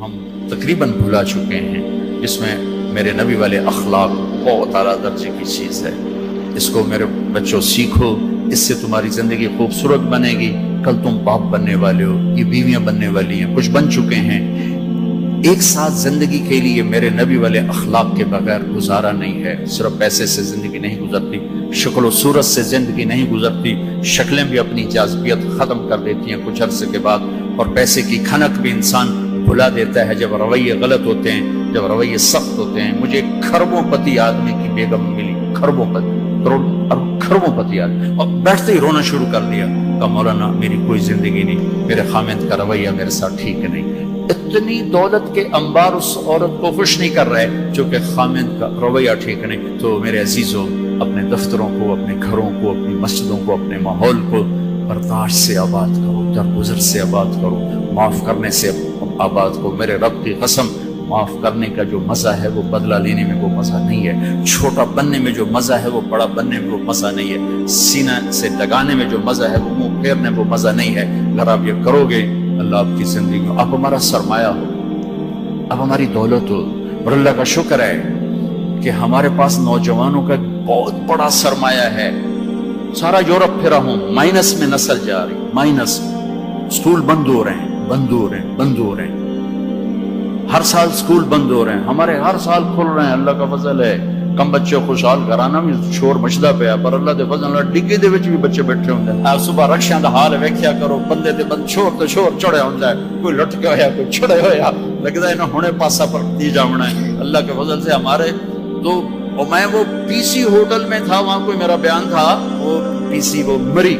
ہم تقریباً بھلا چکے ہیں، جس میں میرے نبی والے اخلاق بہت اعلیٰ درجے کی چیز ہے۔ اس کو میرے بچوں سیکھو، اس سے تمہاری زندگی خوبصورت بنے گی۔ کل تم باپ بننے والے ہو، یہ بیویاں بننے والی ہیں، کچھ بن چکے ہیں۔ ایک ساتھ زندگی کے لیے میرے نبی والے اخلاق کے بغیر گزارا نہیں ہے۔ صرف پیسے سے زندگی نہیں گزرتی، شکل و صورت سے زندگی نہیں گزرتی، شکلیں بھی اپنی جاذبیت ختم کر دیتی ہیں کچھ عرصے کے بعد، اور پیسے کی کھنک بھی انسان بھلا دیتا ہے جب رویے غلط ہوتے ہیں، جب رویے سخت ہوتے ہیں۔ مجھے کھربوں پتی آدمی کی بیگم ملی، کھربوں پتی، کھربوں پتی آدمی، اور بیٹھتے ہی رونا شروع کر دیا، کہا مولانا میری کوئی زندگی نہیں، میرے خامند کا رویہ میرے ساتھ ٹھیک نہیں۔ اتنی دولت کے انبار اس عورت کو خوش نہیں کر رہے چونکہ خامند کا رویہ ٹھیک نہیں۔ تو میرے عزیزوں، اپنے دفتروں کو، اپنے گھروں کو، اپنی مسجدوں کو، اپنے ماحول کو برداشت سے آباد کرو، درگزر سے آباد کرو، معاف کرنے سے آباد کرو۔ میرے رب کی قسم، معاف کرنے کا جو مزہ ہے وہ بدلہ لینے میں وہ مزہ نہیں ہے، چھوٹا بننے میں جو مزہ ہے وہ بڑا بننے میں وہ مزہ نہیں ہے، سینہ سے لگانے میں جو مزہ ہے وہ منہ پھیرنے میں وہ مزہ نہیں ہے۔ اگر آپ یہ کرو گے، اللہ آپ کی زندگی میں، آپ ہمارا سرمایہ ہو، آپ ہماری دولت ہو۔ اور اللہ کا شکر ہے کہ ہمارے پاس نوجوانوں کا بہت بڑا سرمایہ ہے۔ سارا یورپ پھرا ہوں، مائنس میں نسل جا رہی، مائنس، سکول بند ہو رہے ہیں، بند ہو رہے ہیں، بند ہو رہے ہیں، ہر سال سکول بند ہو رہے ہیں، ہمارے ہر سال کھل رہے ہیں، اللہ کا فضل ہے۔ کم بچے خوشحال گھرانا بھی شور مچدا پیا، پر اللہ دے فضل نال ڈگی دے وچ بھی بچے بیٹھے ہوندے ہیں۔ آپ صبح رکشیاں دا حال ویکھیا کرو، بندے تے بند شور تے شور چڑھیا ہوندا ہے، کوئی لٹکا ہویا، کوئی چھڑے ہویا، لگدا ہے نا ہنے پاسا پر دی جاونا ہے۔ اللہ کے فضل سے ہمارے تو، اور میں وہ پی سی ہوٹل میں تھا، وہاں کوئی میرا بیان تھا، وہ پی سی وہ مری،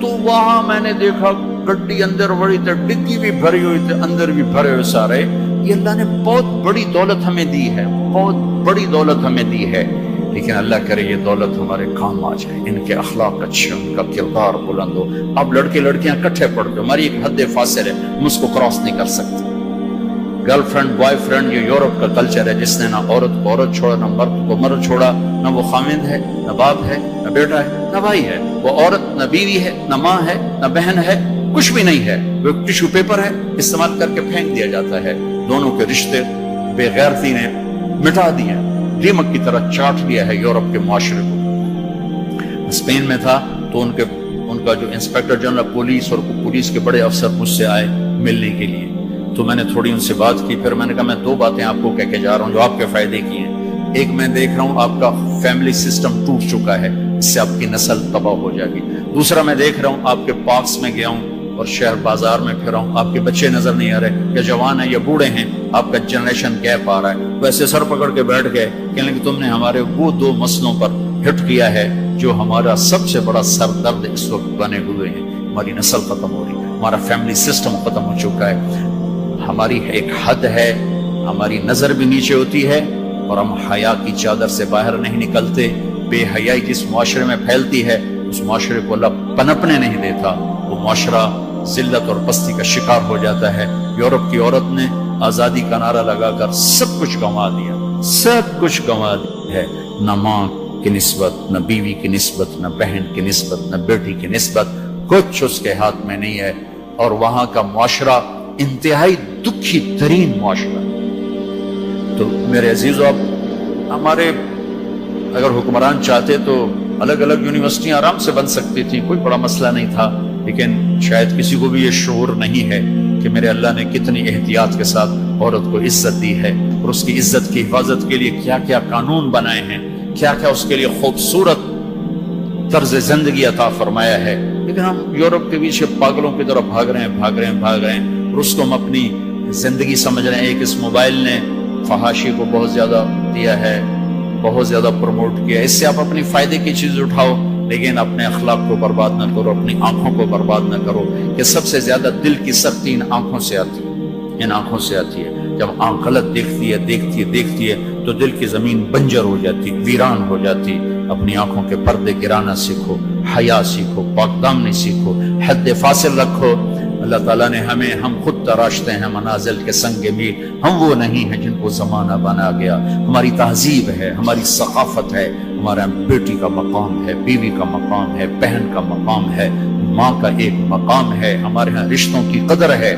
تو وہاں میں نے دیکھا گڈی اندر بڑی تے ڈگی بھی بھری ہوئی تے اندر بھی بھرے ہوئے سارے۔ یہ اللہ نے بہت بڑی دولت ہمیں دی ہے، بہت بڑی دولت ہمیں دی ہے، لیکن اللہ کرے یہ دولت ہمارے کام آ جائے، ان کے اخلاق اچھے، ان کا کردار بلند ہو۔ اب لڑکے لڑکیاں کٹھے پڑتے، ہماری ایک حد فاصل ہے، ہم اس کو کراس نہیں کر سکتے۔ گرل فرینڈ بوائے فرینڈ، یہ یورپ کا کلچر ہے، جس نے نہ عورت کو عورت چھوڑا، نہ مرد کو مرد چھوڑا، نہ وہ خامند ہے، نہ باپ ہے، نہ بیٹا ہے، نہ بھائی ہے، وہ عورت نہ بیوی ہے، نہ ماں ہے، نہ بہن ہے، کچھ بھی نہیں ہے، وہ ٹیشو پیپر ہے، استعمال کر کے پھینک دیا جاتا ہے۔ دونوں کے رشتے بے غیرتی نے مٹا دیے، دیمک کی طرح چاٹ دیا ہے یورپ کے معاشرے کو۔ اسپین میں تھا تو ان کا جو انسپیکٹر جنرل پولیس اور پولیس کے بڑے افسر مجھ سے آئے ملنے کے لیے، تو میں نے تھوڑی ان سے بات کی، پھر میں نے کہا میں دو باتیں آپ کو کہہ کے جا رہا ہوں جو آپ کے فائدے کی ہیں۔ ایک، میں دیکھ رہا ہوں آپ کا فیملی سسٹم ٹوٹ چکا ہے، اس سے آپ کی نسل تباہ ہو جائے گی۔ دوسرا، میں دیکھ رہا ہوں آپ کے پارکس میں گیا ہوں اور شہر بازار میں پھر ہوں، آپ کے بچے نظر نہیں آ رہے، یا جوان ہیں یا بوڑھے ہیں، آپ کا جنریشن گیپ آ رہا ہے۔ ویسے سر پکڑ کے بیٹھ گئے، کہنے کہ تم نے ہمارے وہ دو مسئلوں پر ہٹ کیا ہے جو ہمارا سب سے بڑا سر درد اس وقت بنے ہوئے ہیں۔ ہماری نسل ختم ہو رہی ہے، ہمارا فیملی سسٹم ختم ہو چکا ہے، ہماری ایک حد ہے، ہماری نظر بھی نیچے ہوتی ہے اور ہم حیا کی چادر سے باہر نہیں نکلتے۔ بے حیائی جس معاشرے میں پھیلتی ہے، اس معاشرے کو اللہ پنپنے نہیں دیتا، وہ معاشرہ ذلت اور پستی کا شکار ہو جاتا ہے۔ یورپ کی عورت نے آزادی کا نعرہ لگا کر سب کچھ گنوا دیا، سب کچھ گنوا دیا ہے، نہ ماں کی نسبت، نہ بیوی کی نسبت، نہ بہن کی نسبت، نہ بیٹی کی نسبت، کچھ اس کے ہاتھ میں نہیں ہے۔ اور وہاں کا معاشرہ انتہائی دکھی ترین معاشرہ۔ تو میرے عزیزو، اب ہمارے اگر حکمران چاہتے تو الگ الگ یونیورسٹیاں آرام سے بن سکتی تھی، کوئی بڑا مسئلہ نہیں تھا، لیکن شاید کسی کو بھی یہ شعور نہیں ہے کہ میرے اللہ نے کتنی احتیاط کے ساتھ عورت کو عزت دی ہے، اور اس کی عزت کی حفاظت کے لیے کیا کیا قانون بنائے ہیں، کیا کیا اس کے لیے خوبصورت طرز زندگی عطا فرمایا ہے۔ لیکن ہم یورپ کے پیچھے پاگلوں کی طرح بھاگ رہے ہیں، اور اس کو ہم اپنی زندگی سمجھ رہے ہیں۔ ایک اس موبائل نے فحاشی کو بہت زیادہ دیا ہے، بہت زیادہ پروموٹ کیا ہے، اس سے آپ اپنی فائدے کی چیز اٹھاؤ، لیکن اپنے اخلاق کو برباد نہ کرو، اپنی آنکھوں کو برباد نہ کرو۔ کہ سب سے زیادہ دل کی سختی ان آنکھوں سے آتی ہے، ان آنکھوں سے آتی ہے۔ جب آنکھ غلط دیکھتی ہے تو دل کی زمین بنجر ہو جاتی، ویران ہو جاتی۔ اپنی آنکھوں کے پردے گرانا سیکھو، حیا سیکھو، پاک دامنی سیکھو، حد فاصل رکھو۔ اللہ تعالیٰ نے ہم خود تراشتے ہیں منازل کے سنگ میل، ہم وہ نہیں ہیں جن کو زمانہ بنا گیا۔ ہماری تہذیب ہے، ہماری ثقافت ہے، ہمارا بیٹی کا مقام ہے، بیوی کا مقام ہے، بہن کا مقام ہے، ماں کا ایک مقام ہے، ہمارے ہاں رشتوں کی قدر ہے۔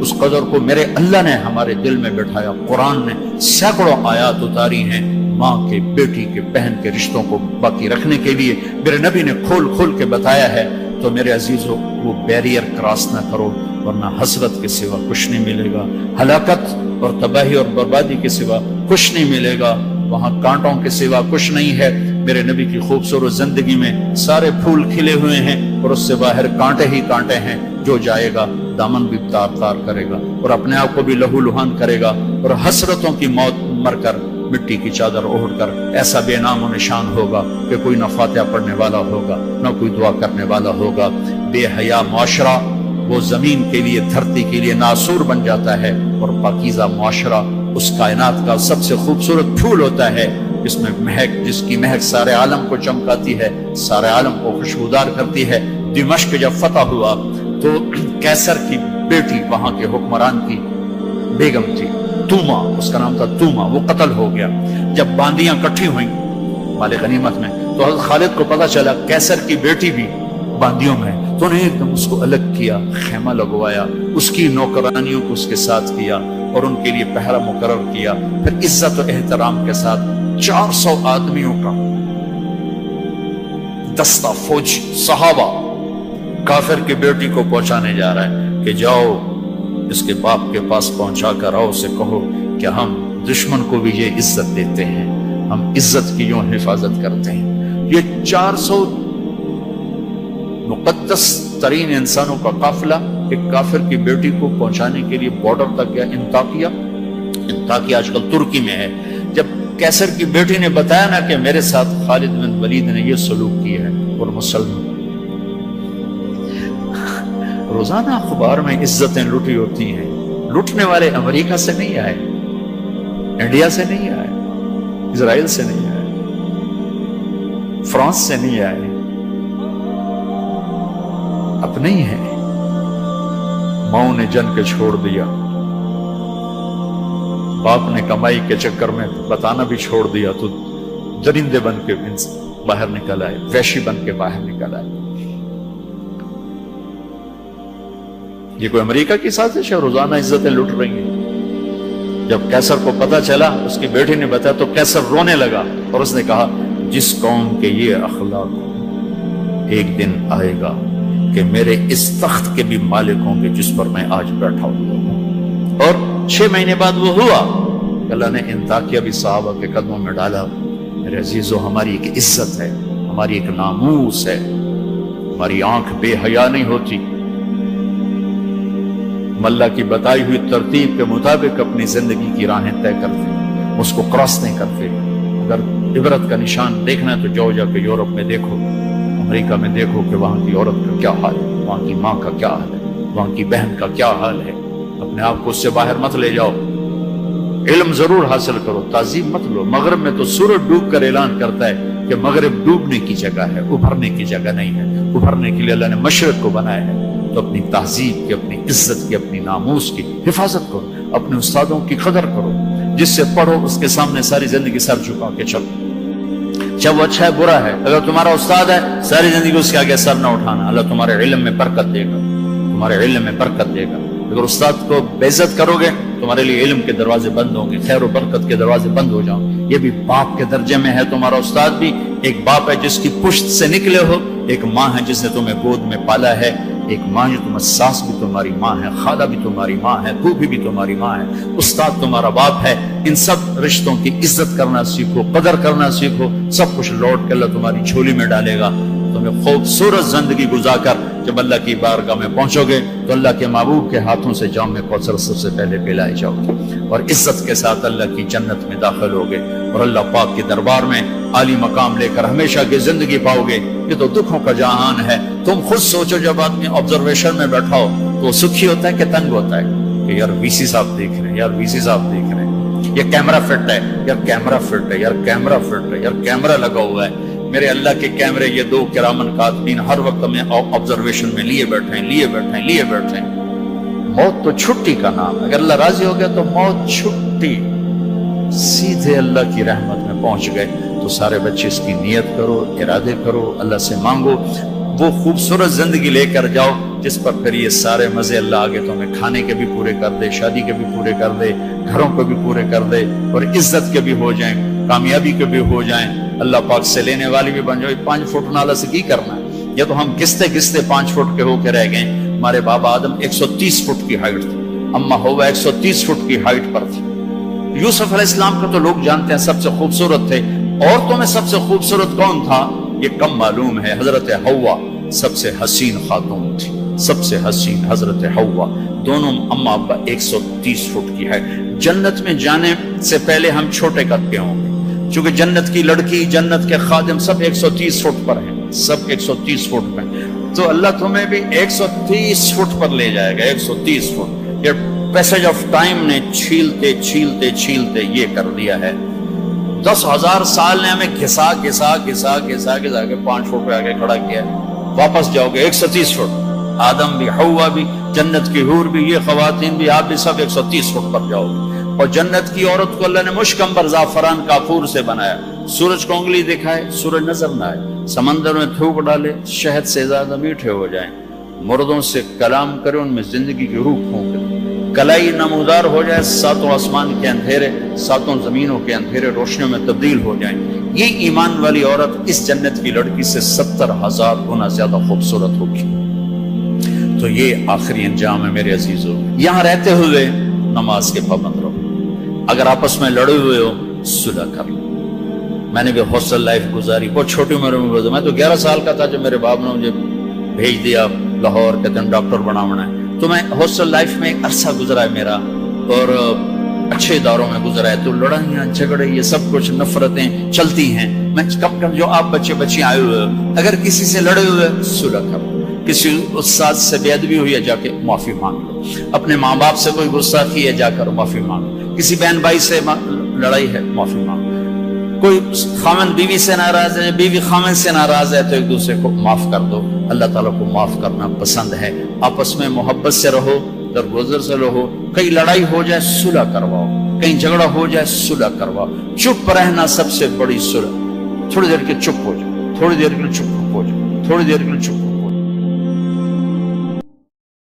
اس قدر کو میرے اللہ نے ہمارے دل میں بٹھایا. قرآن نے سینکڑوں آیات اتاری ہیں ماں کے، بیٹی کے، بہن کے رشتوں کو باقی رکھنے کے لیے. میرے نبی نے کھول کھول کے بتایا ہے. تو میرے عزیزوں، وہ بیریئر کراس نہ کرو، ورنہ حسرت کے سوا کچھ نہیں ملے گا، ہلاکت اور تباہی اور بربادی کے سوا کچھ نہیں ملے گا، وہاں کانٹوں کے سوا کچھ نہیں ہے. میرے نبی کی خوبصورت زندگی میں سارے پھول کھلے ہوئے ہیں اور اس سے باہر کانٹے ہی کانٹے ہیں. جو جائے گا دامن بھی تار تار کرے گا اور اپنے آپ کو بھی لہو لہان کرے گا، اور حسرتوں کی موت مر کر مٹی کی چادر اوڑھ کر ایسا بے نام و نشان ہوگا کہ کوئی نہ فاتحہ پڑھنے والا ہوگا نہ کوئی دعا کرنے والا ہوگا. بے حیا معاشرہ وہ زمین کے لیے، دھرتی کے لیے ناسور بن جاتا ہے، اور پاکیزہ معاشرہ اس کائنات کا سب سے خوبصورت پھول ہوتا ہے جس میں جس کی مہک سارے عالم کو چمکاتی ہے، سارے عالم کو خوشبودار کرتی ہے. دمشق جب فتح ہوا تو کیسر کی بیٹی وہاں کے حکمران کی بیگم تھی، توما، اس کا نام تھا توما، وہ قتل ہو گیا. جب باندیاں کٹھی ہوئیں مال غنیمت میں تو حضرت خالد کو پتا چلا کیسر کی بیٹی بھی باندیوں میں، تو انہیں ایک دم اس کو الگ کیا، خیمہ لگوایا، اس کی نوکرانیوں کو اس کے ساتھ کیا اور ان کے لیے پہرا مقرر کیا. پھر عزت و احترام کے ساتھ 400 آدمیوں کا دستہ فوج صحابہ کافر کی بیٹی کو پہنچانے جا رہا ہے کہ جاؤ اس کے باپ کے پاس پہنچا کر آؤ، اسے کہو کہ ہم دشمن کو بھی یہ عزت دیتے ہیں، ہم عزت کی یوں حفاظت کرتے ہیں. یہ 400 مقدس ترین انسانوں کا قافلہ ایک کافر کی بیٹی کو پہنچانے کے لیے بارڈر تک گیا. انطاکیہ آج کل ترکی میں ہے. جب کیسر کی بیٹی نے بتایا نا کہ میرے ساتھ خالد بن ولید نے یہ سلوک کیا ہے، اور مسلمان روزانہ اخبار میں عزتیں لوٹی ہوتی ہیں. لوٹنے والے امریکہ سے نہیں آئے، انڈیا سے نہیں آئے، اسرائیل سے نہیں آئے، فرانس سے نہیں آئے، اپنے ہی ہیں. ماؤں نے جن کے چھوڑ دیا، باپ نے کمائی کے چکر میں بتانا بھی چھوڑ دیا، تو درندے بن کے باہر نکل آئے، وحشی بن کے باہر نکل آئے. یہ کوئی امریکہ کی سازش ہے؟ روزانہ عزتیں لٹ رہی ہیں. جب کیسر کو پتا چلا، اس کی بیٹی نے بتایا تو کیسر رونے لگا اور اس نے کہا جس قوم کے یہ اخلاق ایک دن آئے گا کہ میرے اس تخت کے بھی مالک ہوں گے جس پر میں آج بیٹھا ہوں. اور 6 مہینے بعد وہ ہوا. اللہ نے انطاکیہ بھی صحابہ کے قدموں میں ڈالا. میرے عزیزو، ہماری ایک عزت ہے، ہماری ایک ناموس ہے، ہماری آنکھ بے حیا نہیں ہوتی. اللہ کی بتائی ہوئی ترتیب کے مطابق اپنی زندگی کی راہیں طے کرتے، اس کو کراس نہیں کرتے. اگر عبرت کا نشان دیکھنا ہے تو جاؤ جا کے یورپ میں دیکھو، امریکہ میں دیکھو کہ وہاں کی عورت کا کیا حال ہے، وہاں کی ماں کا کیا حال ہے، وہاں کی بہن کا کیا حال ہے. اپنے آپ کو اس سے باہر مت لے جاؤ. علم ضرور حاصل کرو، تعظیم مت لو. مغرب میں تو سورج ڈوب کر اعلان کرتا ہے کہ مغرب ڈوبنے کی جگہ ہے، ابھرنے کی جگہ نہیں ہے. ابھرنے کے لیے اللہ نے مشرق کو بنایا ہے. تو اپنی تہذیب کی، اپنی عزت کی، اپنی ناموس کی حفاظت کرو. اپنے استادوں کی قدر کرو. جس سے پڑھو اس کے سامنے ساری زندگی سر جھکا کے چلو، چاہے وہ اچھا ہے برا ہے. اگر تمہارا استاد ہے ساری زندگی اس کے آگے سر نہ اٹھانا. اللہ تمہارے علم میں برکت دے گا، تمہارے علم میں برکت دے گا. اگر استاد کو بے عزت کرو گے تمہارے لیے علم کے دروازے بند ہوں گے، خیر و برکت کے دروازے بند ہو جاؤں گے. یہ بھی باپ کے درجے میں ہے. تمہارا استاد بھی ایک باپ ہے جس کی پشت سے نکلے ہو، ایک ماں ہے جس نے تمہیں گود میں پالا ہے، ایک ماں جو تمہیں ساس بھی تمہاری ماں ہے، خالہ بھی تمہاری ماں ہے، پھوپھی بھی تمہاری ماں ہے، استاد تمہارا باپ ہے. ان سب رشتوں کی عزت کرنا سیکھو، قدر کرنا سیکھو. سب کچھ لوٹ کے اللہ تمہاری جھولی میں ڈالے گا. تمہیں خوبصورت زندگی گزار کر جب اللہ کی بارگاہ میں پہنچو گے تو اللہ کے محبوب کے ہاتھوں سے جام کوثر سب سے پہلے پلائے جاؤ گے اور عزت کے ساتھ اللہ کی جنت میں داخل ہوگے اور اللہ پاک کے دربار میں عالی مقام لے کر ہمیشہ کی زندگی پاؤ گے. یہ تو دکھوں کا جہان ہے. تم خود سوچو، جب آدمی آبزرویشن میں بیٹھا ہو تو سکھی ہوتا ہے کہ تنگ ہوتا ہے کہ یار وی سی صاحب دیکھ رہے ہیں، یار وی سی صاحب دیکھ رہے ہیں، یہ کیمرہ فٹ ہے، یار کیمرہ فٹ ہے، یار کیمرہ فٹ ہے، یار کیمرہ لگا ہوا ہے. میرے اللہ کے کیمرے یہ 2 کرامن کاتبین ہر وقت میں آبزرویشن میں لیے بیٹھے ہیں. موت تو چھٹی کا نام ہے. اگر اللہ راضی ہو گیا تو موت چھٹی، سیدھے اللہ کی رحمت میں پہنچ گئے. تو سارے بچے اس کی نیت کرو، ارادے کرو، اللہ سے مانگو. وہ خوبصورت زندگی لے کر جاؤ جس پر پھر یہ سارے مزے اللہ آگے تمہیں کھانے کے بھی پورے کر دے، شادی کے بھی پورے کر دے، گھروں کو بھی پورے کر دے، اور عزت کے بھی ہو جائیں، کامیابی کے بھی ہو جائیں، اللہ پاک سے لینے والی بھی بن جائے۔ 5 فٹ نالا سے کی کرنا ہے؟ یہ تو ہم گستے گستے 5 فٹ کے ہو کے رہ گئے۔ ہمارے بابا آدم 130 فٹ کی ہائٹ تھی، اماں ہوا 130 فٹ کی ہائٹ پر تھی۔ یوسف علیہ السلام کو تو لوگ جانتے ہیں سب سے خوبصورت تھے، عورتوں میں سب سے خوبصورت کون تھا یہ کم معلوم ہے، حضرت حوا سب سے حسین خاتون تھی، سب سے حسین حضرت حوا، دونوں اماں ابا 130 فٹ کی ہے۔ جنت میں جانے سے پہلے ہم چھوٹے قد کے ہوں گے، چونکہ جنت کی لڑکی، جنت کے خادم سب 130 فٹ پر ہیں، سب 130 فٹ پر، تو اللہ تمہیں بھی 130 فٹ پر لے جائے گا، 130 فٹ۔ یہ پیسج آف ٹائم نے چھیلتے چھیلتے چھیلتے یہ کر دیا ہے۔ 10,000 سال نے ہمیں گھسا گھسا گھسا گھسا گھسا کے 5 فٹ پہ آگے کھڑا کیا ہے۔ واپس جاؤ گے 130 فٹ، آدم بھی، حوا بھی، جنت کی حور بھی، یہ خواتین بھی، آپ بھی سب 130 فٹ پر جاؤ گے۔ اور جنت کی عورت کو اللہ نے مشکمبر زعفران کافور سے بنایا، سورج کو انگلی دکھائے سورج نظر نہ آئے، سمندر میں تھوک ڈالے شہد سے زیادہ میٹھے ہو جائیں، مردوں سے کلام کرے ان میں زندگی کی روح پھونک دے، کلائی نمودار ہو جائے، 7 آسمان کے اندھیرے 7 زمینوں کے اندھیرے روشنیوں میں تبدیل ہو جائیں۔ یہ ایمان والی عورت اس جنت کی لڑکی سے 70,000 گنا زیادہ خوبصورت ہوگی۔ تو یہ آخری انجام ہے میرے عزیزو۔ یہاں رہتے ہوئے نماز کے پابند رہو، اگر آپس میں لڑے ہوئے ہو صلح کر لو۔ میں نے بھی ہاسٹل لائف گزاری، بہت چھوٹی عمر میں گزاری، میں تو 11 سال کا تھا جب میرے باپ نے مجھے بھیج دیا لاہور، کہتے ہیں ڈاکٹر بنانا ہے، تو میں ہاسٹل لائف میں ایک عرصہ گزرا ہے میرا، اور اچھے اداروں میں گزرا ہے، تو لڑائیاں جھگڑے یہ سب کچھ نفرتیں چلتی ہیں۔ میں کم کم جو آپ بچے بچے آئے ہوئے اگر کسی سے لڑے ہوئے صلح کرو، کسی استاد سے بے ادبی ہوئی ہے جا کے معافی مانگ لو، اپنے ماں باپ سے کوئی غصہ کی ہے جا کر معافی مانگ لو، کسی بہن بھائی سے لڑائی ہے معافی مانگ لو، کوئی خامن بیوی سے ناراض ہے، بیوی خامن سے ناراض ہے، تو ایک دوسرے کو معاف کر دو۔ اللہ تعالیٰ کو معاف کرنا پسند ہے۔ آپس میں محبت سے رہو، درگزر سے رہو، کہیں لڑائی ہو جائے صلح کرواؤ، کہیں جھگڑا ہو جائے صلح کرواؤ۔ چپ رہنا سب سے بڑی صلح، تھوڑی دیر کے چپ ہو جاؤ، تھوڑی دیر کے لیے چپ ہو جاؤ، تھوڑی دیر کے لیے چپ